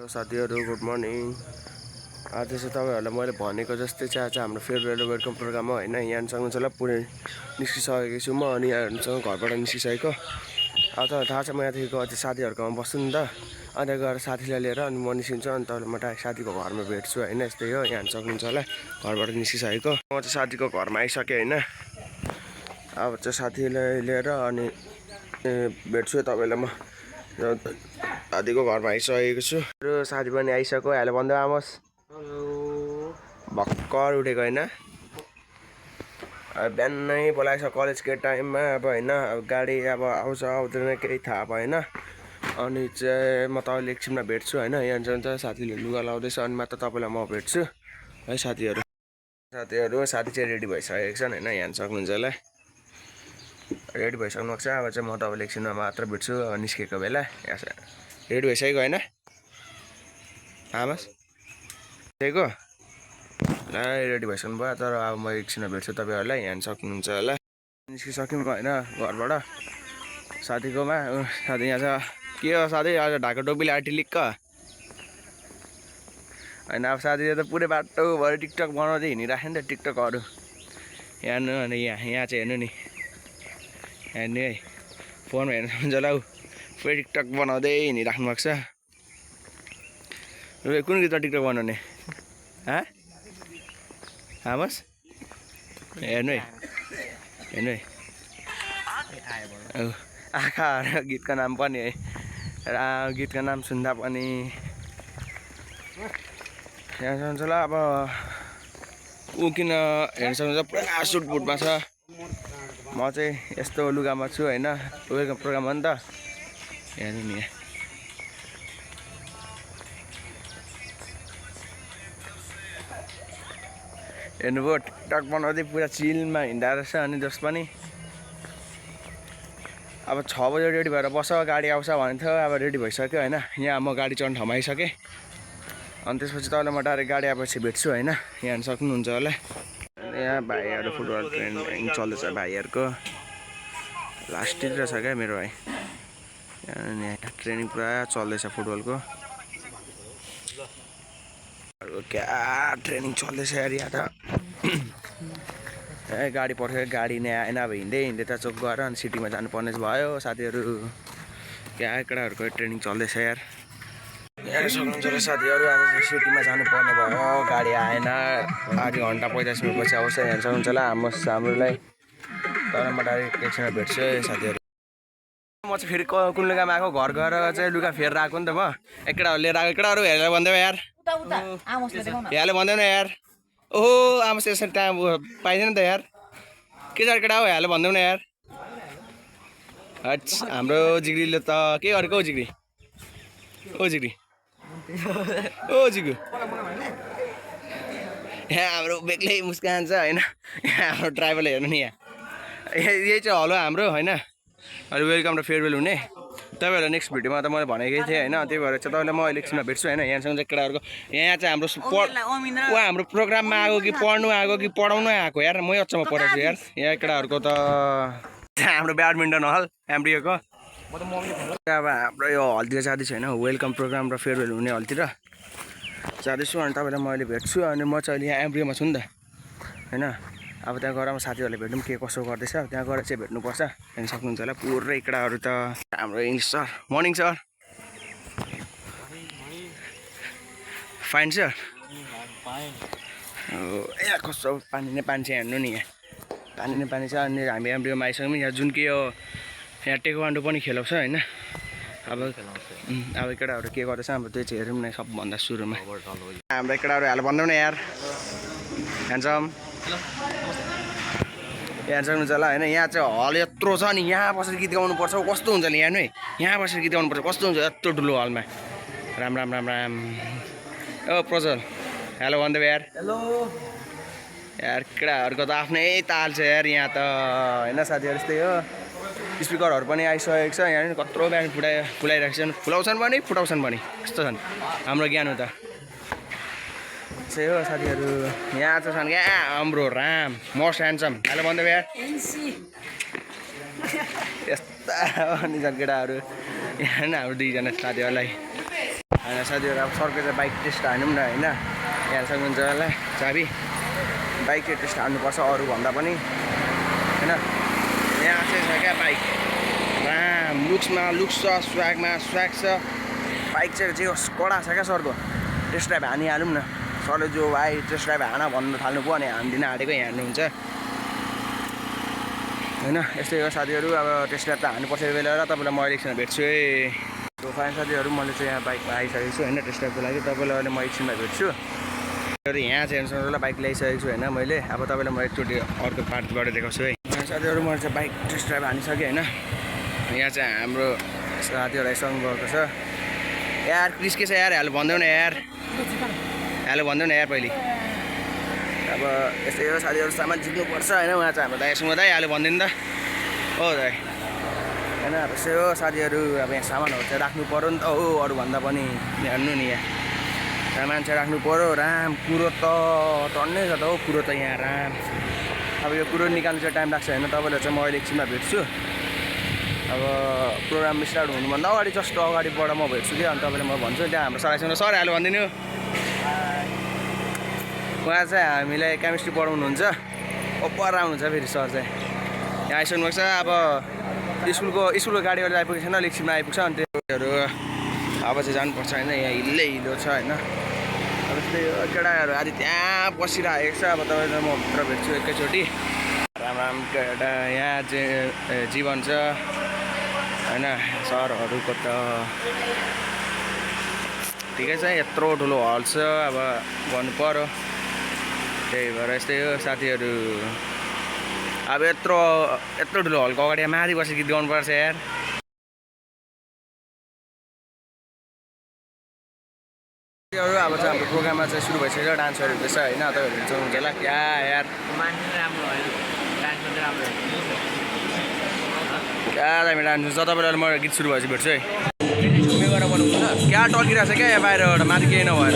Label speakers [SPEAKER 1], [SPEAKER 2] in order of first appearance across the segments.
[SPEAKER 1] साथीहरु good morning. आज चाहिँ तपाईहरुलाई मैले भनेको जस्तै चाहिँ आज हाम्रो फेयरवेल वेलकम प्रोग्राम हो हैन। यहाँसँग चाहिँ पुरै निस्किसकेको छु म अनि यहाँसँग घरबाट निस्किसकेको। अब त थाहा छ म यहाँदेखि गएर साथीहरुकोमा बस्छु नि त। अनि गएर साथीलाई लिएर अनि म निस्किन्छु अनि तपाईलाई म डाइरेक्ट साथीको घरमा भेट्छु हैन। यस्तै हो यहाँ सक्नुहुन्छ होला घरबाट निस्किसकेको। म चाहिँ साथीको घरमा आइसके हैन। अब चाहिँ साथीलाई लिएर अनि भेट्छु तपाईलाई म साथीको घरमा आइसकेको छु। साथी पनि आइसक्यो। हेलो भन्दै आमोस। हेलो। भर्खर उठेको हैन। बिहानै बोलाएछ कलेजको टाइममा अब हैन। अब गाडी अब आउँछ आउँदैन केही थाहा भएन। अनि चाहिँ म तपाईँले एकछिनमा भेट्छु हैन। यहाँ चाहिँ साथीले लुगा लाउँदैछ अनि मात्र तपाईँलाई म भेट्छु है साथीहरु। साथी चाहिँ रेडी भइसकेको छन् हैन। यहाँ सक्नुहुन्छ होला रेडी भइसक्नु भएको छ। अब चाहिँ म तपाईँले एकछिनमा मात्र भेट्छु निस्केको बेला। रेडी भइसकेको हैन आमास त्यहीको ल रेडी भइसक्नु भयो। तर अब म एकछिनमा भेट्छु तपाईहरुलाई। यहाँ सक्नुहुन्छ होला निस्किसक्नु हैन घरबाट साथीकोमा। साथी यहाँ छ के हो साथी आज ढाका टोपीले आर्टिलिक्क हैन। अब साथीले त पुरै बाटोभरि टिकटक बनाउँदै हिँडिराख्यो नि त टिकटकहरु। यहाँ अनि यहाँ चाहिँ हेर्नु नि हेर्नु है फोनमा हेर्नुहुन्छ होला पुरै टिकटक बनाउँदै हिँडिराख्नु भएको छ। कुन गीतमा टिकटक बनाउने आमोस हेर्नु है आँखा गीतको नाम पनि है। गीतको नाम सुन्दा पनि यहाँ सक्नुहुन्छ होला। अब ऊ किन हेर्नु सक्नुहुन्छ पुरा सुटबुटमा छ। म चाहिँ यस्तो लुगामा छु हैन। वेलकम प्रोग्राम हो नि त हेर्नु नि। हेर्नुभयो टिकटक बनाउँदै पुरा चिलमा हिँड्दा रहेछ। अनि जस पनि अब 6 बजे रेडी भएर बस गाडी आउँछ भन्थ्यो। अब रेडी भइसक्यो हैन। यहाँ म गाडी चढ्न ठाउँमा आइसकेँ। अनि त्यसपछि तपाईँलाई म डाइरेक्ट गाडी आएपछि भेट्छु हैन। यहाँ सक्नुहुन्छ होला यहाँ भाइहरु फुटबल ट्रेनिङ चल्दैछ भाइहरुको। लास्टतिर छ क्या मेरो भाइ। यहाँ ट्रेनिङ पुरा चल्दैछ फुटबलको। क्या ट्रेनिङ चल्दैछ यार यहाँ त। गाडी पर्छ गाडी नै आएन। अब हिँड्दै त चोक गएर अनि सिटीमा जानुपर्ने भयो साथीहरु। क्या केटाहरुको ट्रेनिङ चल्दैछ यार। यहाँ सक्नुहुन्छ र साथीहरु अब सिटीमा जानुपर्ने भयो गाडी आएन। आधी घन्टा 45 मिनेटपछि आउँछ। यहाँ सक्नुहुन्छ होला हाम्रोलाई। तर म डाइरेक्ट एकछिनमा भेट्छु है साथीहरु। म चाहिँ फेरि कुन लुगामा आएको घर गएर चाहिँ लुगा फेरेर आएको नि त म। एक केटाहरु लिएर आएको। केटाहरु हेरेर भन्दै यार हेलो भन्दैन यार। ओहो आमोस यसरी टाइम पाइँदैन त यार। के छ केटा हो हेलो भन्दैनौ यार। हट्स हाम्रो जिग्रीले त के गरेको हो जिग्री। ओ जिग्री ओ जिग्री यहाँ हाम्रो बेग्लै मुस्कान छ हैन। यहाँ हाम्रो ड्राइभरले हेर्नु नि यहाँ यही चाहिँ हलो हाम्रो हैन। अहिले वेलकम र फेयरवेल हुने। तपाईहरुलाई नेक्स्ट भिडियोमा त मैले भनेकै थिएँ हैन। त्यही भएर चाहिँ तपाईलाई म अहिले एकछिनमा भेट्छु हैन। यहाँसँग चाहिँ केटाहरुको यहाँ चाहिँ हाम्रो प्रोग्राममा आएको कि पढ्नु आएको कि पढाउनु आएको यार। मै अचम्म परेको छु यार। यहाँ केटाहरुको त हाम्रो ब्याडमिन्टन हल एमब्रियोको। अब हाम्रो यो हलतिर जाँदैछु हैन। वेलकम प्रोग्राम र फेयरवेल हुने हलतिर जाँदैछु। अनि तपाईलाई म अहिले भेट्छु। अनि म चाहिँ अहिले यहाँ एमब्रियोमा छु नि त हैन। अब त्यहाँ गएर साथीहरुले भेट्नु के कसो गर्दैछ। त्यहाँ गएर चाहिँ भेट्नुपर्छ। हेर्न सक्नुहुन्छ होला पुरै केटाहरु त हाम्रो English sir morning sir fine sir. यहाँ कस्तो पानी नै पानी छ हेर्नु नि यहाँ पानी नै पानी छ। अनि हामी एमब्रियोमा आइसक्यौँ। यहाँ जुन कि यो यहाँ टेक्वान्डो पनि खेलाउँछ हैन। अब केटाहरु के गर्दैछ अब त्यो चाहिँ हेरौँ न सबभन्दा सुरुमा। हाम्रो केटाहरु हाल भन्दैनौ न यार ह्यान्डसम यहाँ सक्नुहुन्छ होला हैन। यहाँ चाहिँ हल यत्रो छ नि। यहाँ बसेर गीत गाउनु पर्छ कस्तो हुन्छ नि यहाँ नै। यहाँ बसेर गीत गाउनु पर्छ कस्तो हुन्छ यत्रो ठुलो हलमा। राम राम राम राम। ओ प्रज्वल हेलो भन्दै यार। हेलो यार केटाहरुको त आफ्नै ताल छ यार यहाँ त हैन साथीहरु। यस्तै हो स्पिकरहरु पनि आइसकेको छ। यहाँ कत्रो ब्यान्ड फुलाइरहेको छन्। फुलाउँछन् पनि फुटाउँछन् पनि कस्तो छन् हाम्रो ज्ञान हो त। हो साथीहरु यहाँ चाहिँ छन् क्या हाम्रो राम मोस्ट ह्यान्डसम हेलो भन्दै यार। यस्ता अनि छन् केटाहरु यहाँ हाम्रो दुईजना साथीहरुलाई होइन साथीहरू अब सर्को चाहिँ बाइक टेस्ट हान्यौँ न होइन यहाँ सक्नुहुन्छ होला चाबी बाइक चाहिँ टेस्ट हान्नुपर्छ अरूभन्दा पनि होइन यहाँ चाहिँ छ क्या बाइक लुक्समा लुक्स छ स्वागमा स्वाग छ बाइक चाहिँ कडा छ क्या सरको टेस्ट ड्राइभ हानिहालौँ न सरले जो भाइ टेस्ट ड्राइभ हान भन्नु थाल्नु पो अनि हान्दिनँ हालेकै हान्नुहुन्छ होइन यस्तै हो साथीहरू अब टेस्ट ड्राइभ त हान्नुपर्छ यो बेला र तपाईँलाई म एकछिनमा भेट्छु है फाइन साथीहरू मैले चाहिँ यहाँ बाइकमा आइसकेको छु होइन टेस्ट ड्राइभको लागि तपाईँलाई अहिले म एकछिनमा भेट्छु यहाँ चाहिँ हेर्नुहोस् बाइक ल्याइसकेको छु होइन मैले अब तपाईँलाई म एकचोटि अर्को पार्टबाट देखाउँछु है साथीहरू मैले चाहिँ बाइक टेस्ट ड्राइभ हानिसकेँ होइन यहाँ चाहिँ हाम्रो साथीहरू आइसक्नु भएको छ यार क्रिस के छ यार हाल भन्दैौ न यार हालो भन्दैौ न यार पहिले अब यस्तै हो साथीहरू सामान झिक्नुपर्छ होइन उहाँ चाहिँ हाम्रो दाइसँग दाइ हालो भन्दैन त हो दाइ होइन अब यस्तै हो साथीहरू अब यहाँ सामानहरू चाहिँ राख्नु पऱ्यो नि त हो अरूभन्दा पनि हेर्नु नि यहाँ सामान चाहिँ राख्नु पऱ्यो राम कुरो त टन्नै छ त हो कुरो त यहाँ राम अब यो कुरो निकाल्नु चाहिँ टाइम लाग्छ होइन तपाईँलाई चाहिँ म अहिले एकछिनमा भेट्छु अब प्रोग्राम स्टार्ट हुनुभन्दा अगाडि जस्ट अगाडिबाट म भेट्छु कि अनि तपाईँलाई म भन्छु त्यहाँ हाम्रो सरसँग सर हालो भनिदिनु उहाँ चाहिँ हामीलाई केमिस्ट्री पढाउनुहुन्छ ओपर आउनुहुन्छ फेरि सर चाहिँ यहाँ आइसक्नु भएको छ अब स्कुलको गाडीहरू आइपुगेको छैन एकछिनमा आइपुग्छ अनि त्योहरू अब चाहिँ जानुपर्छ होइन यहाँ हिलो छ होइन अब त्यस्तै केटाहरू आदि त्यहाँ बसिरहेको छ अब तपाईँलाई म भित्र भेट्छु एकैचोटि राम केटा यहाँ चाहिँ जीवन छ होइन सरहरूको त ठिकै छ यत्रो ठुलो हल छ अब गर्नु पऱ्यो त्यही भएर यस्तै हो साथीहरू अब यत्रो ठुलो हलको अगाडि माथि बसेर गीत गाउनुपर्छ यार अब चाहिँ हाम्रो प्रोग्राममा चाहिँ सुरु भइसक्यो डान्सहरू हुँदैछ होइन तपाईँहरू हुन्छ होला क्या यार क्या दामी डान्स हुन्छ तपाईँलाई म गीत सुरु भएपछि भेट्छु है गएर बनाउँछु ल क्या टल्किरहेको छ क्या यहाँ बाहिरबाट माथि केही नभएर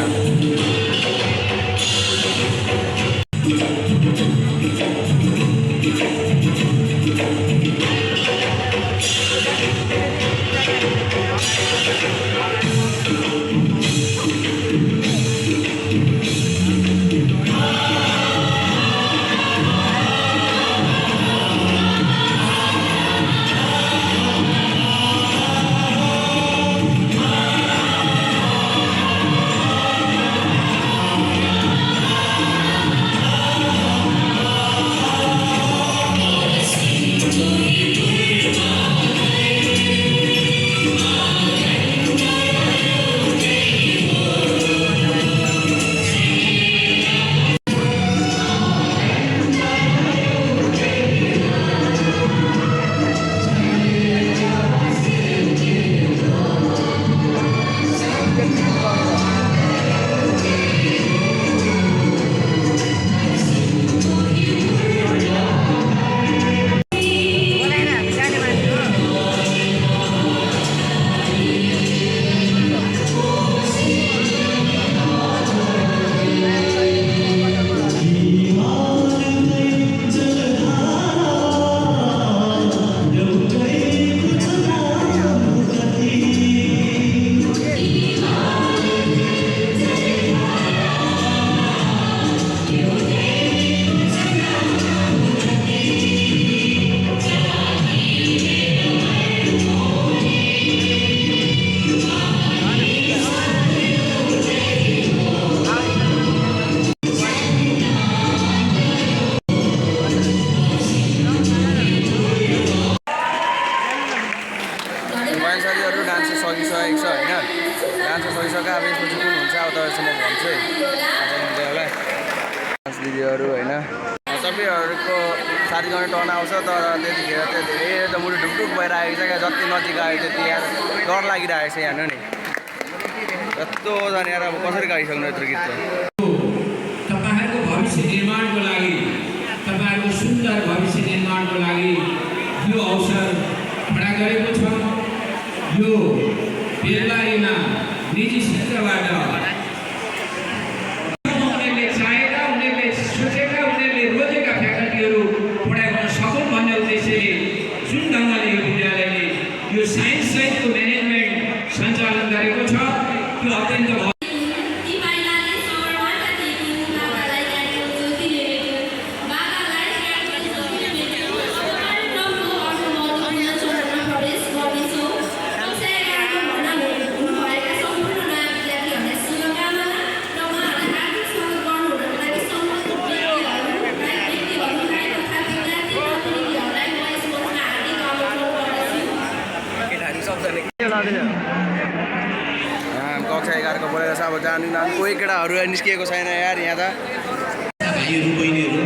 [SPEAKER 1] दिदीहरू होइन सबैहरूको 7 गर्ने टर्न आउँछ तर त्यतिखेर चाहिँ धेरै त मुटु ढुकढुक भइरहेको छ क्या जति नजिक आयो त्यति यार डर लागिरहेको छ हेर्नु नि यस्तो जाने यार अब कसरी गाइसक्नु यत्रो गीत
[SPEAKER 2] तपाईहरुको भविष्य निर्माणको लागि तपाईहरुको सुन्दर भविष्य निर्माणको लागि यो अवसर खडा गरेको छ यो बेलबारीमा निजी क्षेत्रबाट साइन्स साइडको म्यानेजमेन्ट सञ्चालन गरेको छ त्यो
[SPEAKER 1] अर्को बोलेको छ अब जानु कोही केटाहरू निस्किएको छैन यार यहाँ त
[SPEAKER 2] भाइहरू बहिनीहरू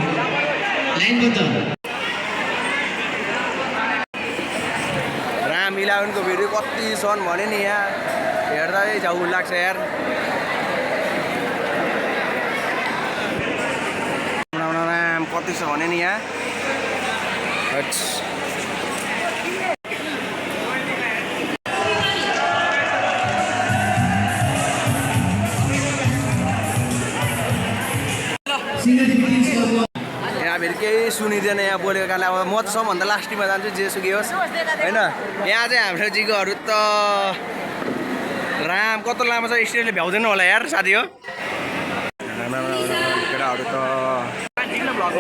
[SPEAKER 2] लाइनबद्ध
[SPEAKER 1] राम इलेभेनको भिडियो कति छन् भने नि यहाँ हेर्दा झाउ लाग्छ यार राम कति छ भने नि यहाँ यहाँ फेरि केही सुनिँदैन यहाँ बोलेको कारणले अब म त सबभन्दा लास्टमा जान्छु जेसुकै होस् होइन यहाँ चाहिँ हाम्रो जिगोहरू त राम कस्तो लामो छ स्टेजले भ्याउँदैन होला यार साथी हो केटाहरू त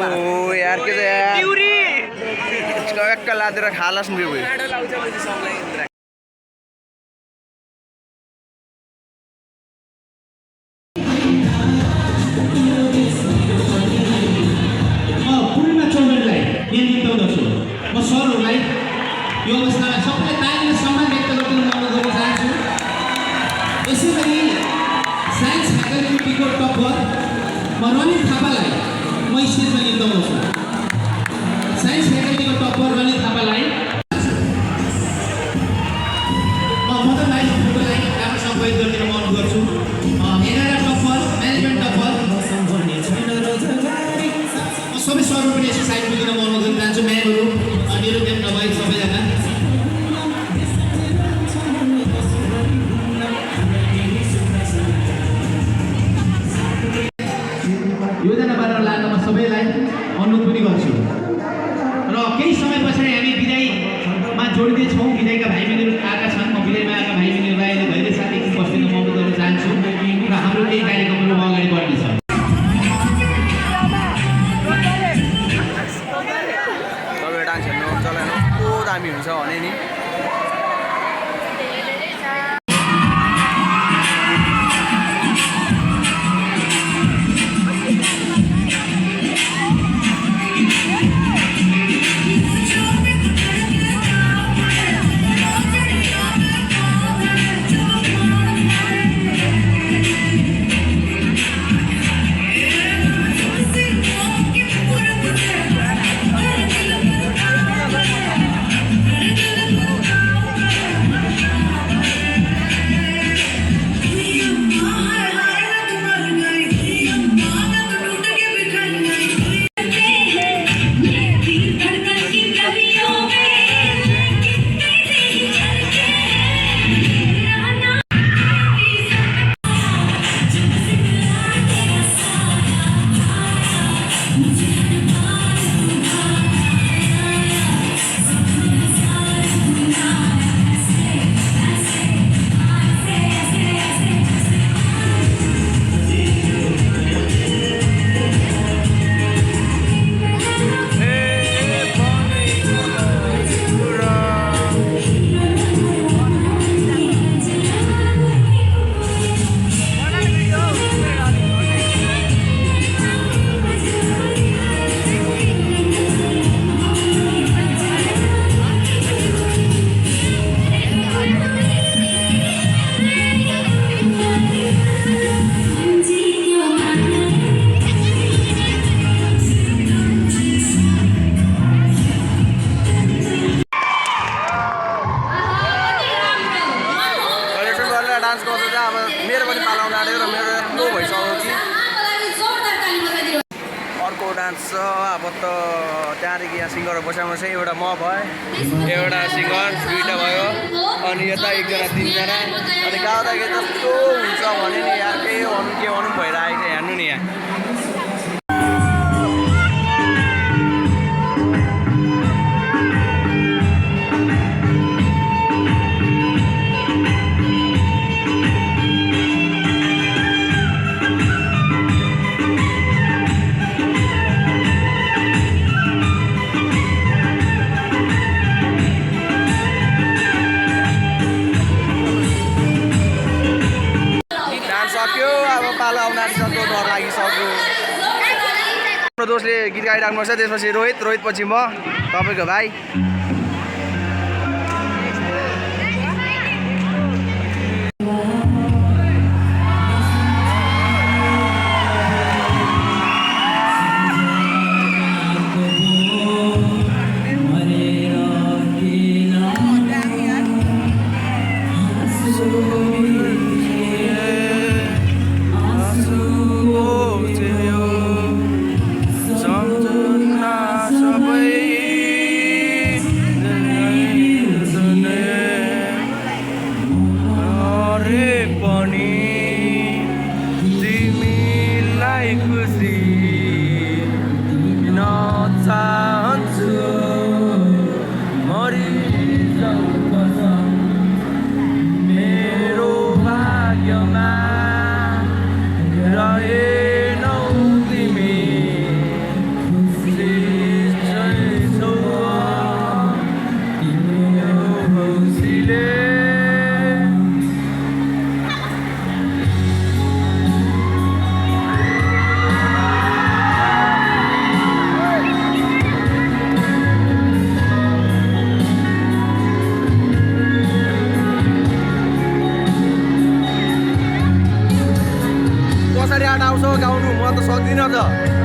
[SPEAKER 1] ओ यार के छ यार एक्का लादेर खालास नि
[SPEAKER 2] म सरहरूलाई यो अवस्थामा सबैलाई ताली र सम्मान व्यक्त गर्न अनुरोध गर्न चाहन्छु यसै गरी साइन्स फ्याकल्टीको टपर म रनित थापालाई म स्टेजमा निम्ताउँदछु साइन्स फ्याकल्टीको टपर रनित थापालाई म मदनलाई फोटोलाई राम्रोसँग प्रयोग गरिदिन म अनुरोध गर्छु एघार टपर म्यानेजमेन्ट टपर सबै सरहरू पनि यसो साइड पुगिन म अनुरोध गर्न चाहन्छु म्यामहरू निरुद्ध नभई सबैजना योजना बनाएर लान म सबैलाई अनुरोध पनि गर्छु र केही समय पछाडि हामी विदाईमा जोडिँदैछौँ विदाईका भाइ बहिनीहरू आएका छन् म विदाईमा आएका भाइ बहिनीहरूलाई अहिले धैर्य साथ एकछिन बस्दिन म अनुरोध गर्न चाहन्छु र हाम्रो केही कार्यक्रमहरू अगाडि बढ्नेछ
[SPEAKER 1] दामी हुन्छ भने नि डान्स गर्दा चाहिँ अब मेरो पनि पाला आउनु आँटेको र मेरो यत्रो भइसक्यो कि अर्को डान्स छ अब त त्यहाँदेखि यहाँ सिङ्गरहरू बसाउनु चाहिँ एउटा म भएँ एउटा सिङ्गर दुईवटा भयो अनि यता एकजना तिनजना अनि गाउँदाखेरि जस्तो हुन्छ भने नि यहाँ के भनौँ भइरहेको छ हेर्नु नि यहाँ सक्यो अब पालो आउन आँटिसक्यो डर लागिसक्यो हाम्रो दोस्तले गीत गाइराख्नुपर्छ त्यसपछि रोहित पछि म तपाईँको भाइ रहेनौ तिमी खुसी छैछौ तिम्रो हौसीले कसरी आँट आउँछ गाउनु म त सक्दिनँ त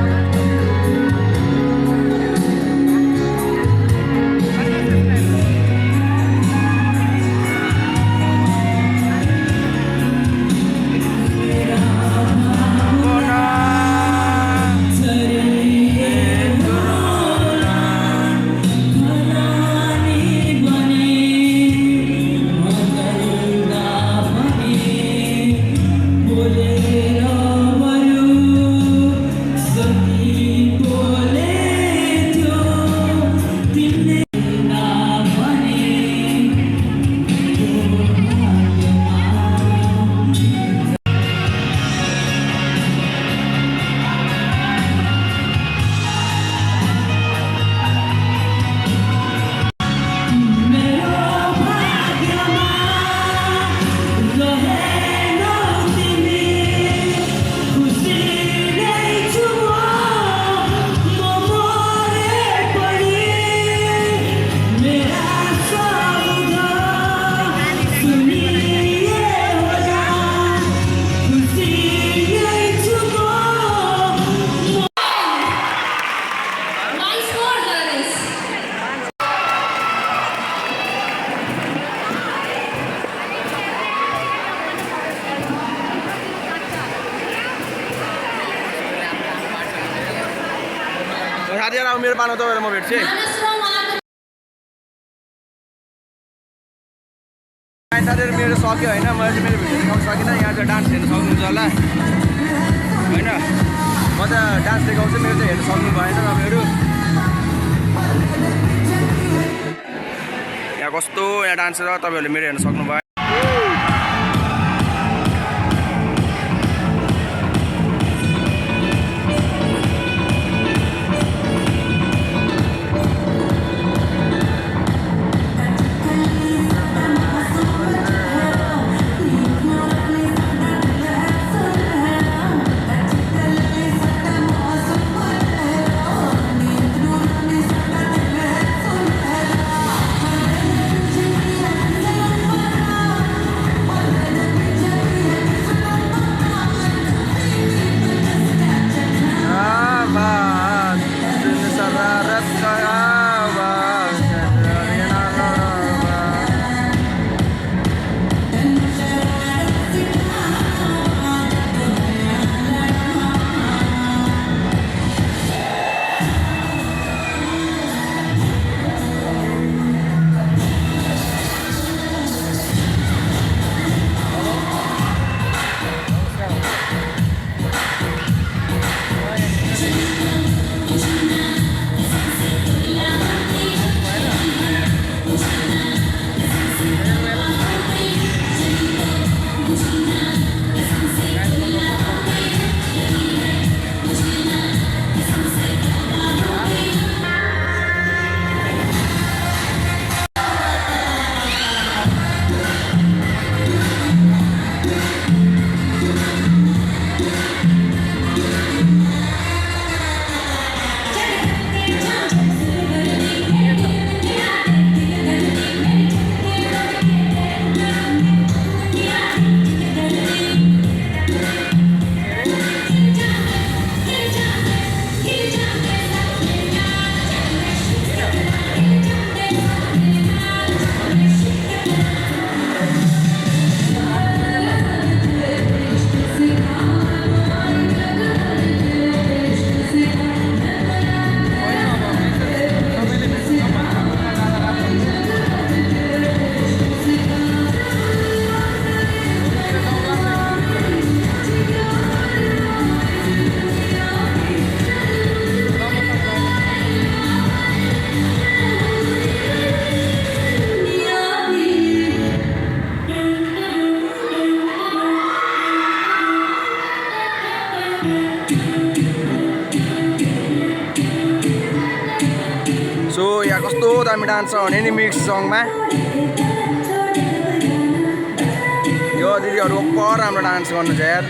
[SPEAKER 1] साथीहरू अब मेरो पालो तपाईँहरू म भेट्छु है साथीहरू मेरो सक्यो होइन मैले चाहिँ मेरो भिडियो देखाउन सकिनँ यहाँ चाहिँ डान्स हेर्न सक्नुहुन्छ होला होइन म त डान्स देखाउँछु मेरो चाहिँ हेर्न सक्नु भएन तपाईँहरू यहाँ कस्तो यहाँ डान्स छ तपाईँहरूले मेरो हेर्न सक्नु भयो दामी डान्स छ भने नि मिक्स सङमा यो दिदीहरू ओभर राम्रो डान्स गर्नु छ यार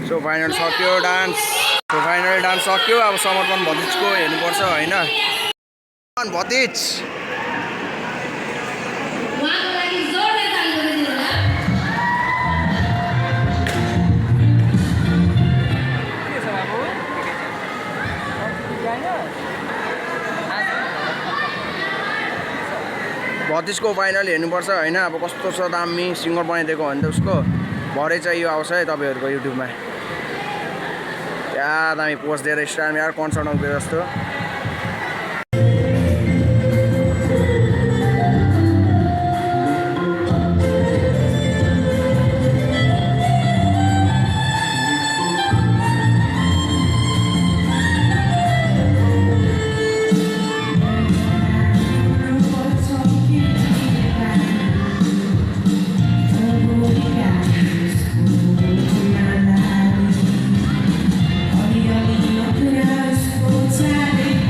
[SPEAKER 1] सो फाइनल सक्यो डान्स सक्यो अब समर्पण भतिजको हेर्नुपर्छ होइन भतिज भतिजको फाइनल हेर्नुपर्छ होइन अब कस्तो छ दामी सिङ्गर बनाइदिएको भने त उसको भरे चाहिँ यो आउँछ है तपाईँहरूको युट्युबमा क्या दामी पोस्ट दिएर स्टारमा यार कन्सर्ट आउँथ्यो जस्तो
[SPEAKER 3] All the other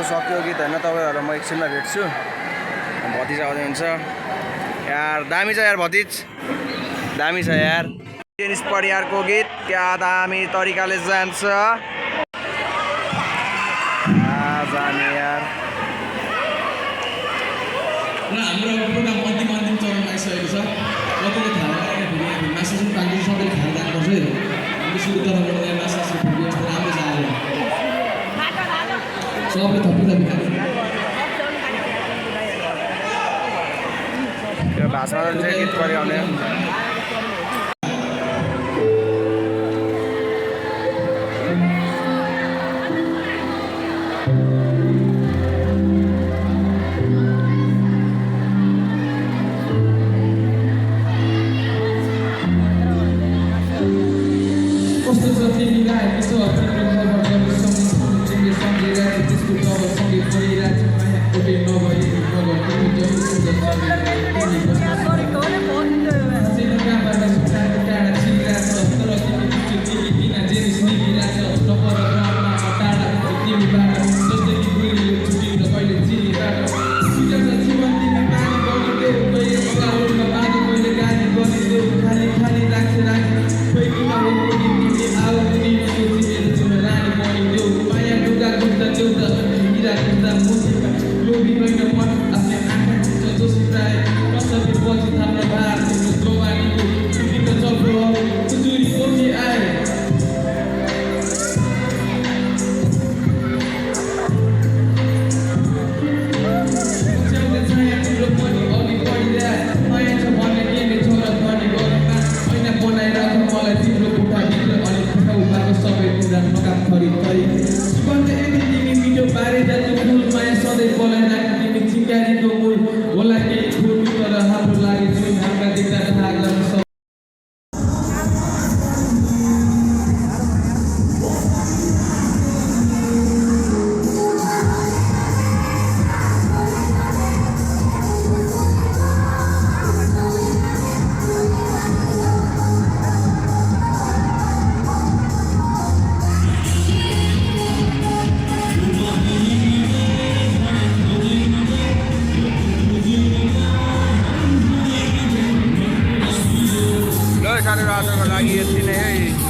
[SPEAKER 1] सक्यो गीत होइन तपाईँहरूलाई म एकछिनमा भेट्छु भतिज आउँदै हुन्छ यार दामी छ यार भतिज दामी छ यार टेनिस परिवारको गीत क्या दामी तरिकाले जान्छ जाने यार
[SPEAKER 2] र हाम्रो प्रोग्राम अन्तिम चरणमा आइसकेको छ कतिले थाहा भएन मासु पानी सबैले खाएर जानुपर्छ है हामी सुरु तर्फबाट यहाँ मासु व्यवस्था राम्रो छ आज सबले थपी खानु
[SPEAKER 1] त्यो भाषामा चाहिँ गीत परिआउने आजको लागि यति नै है।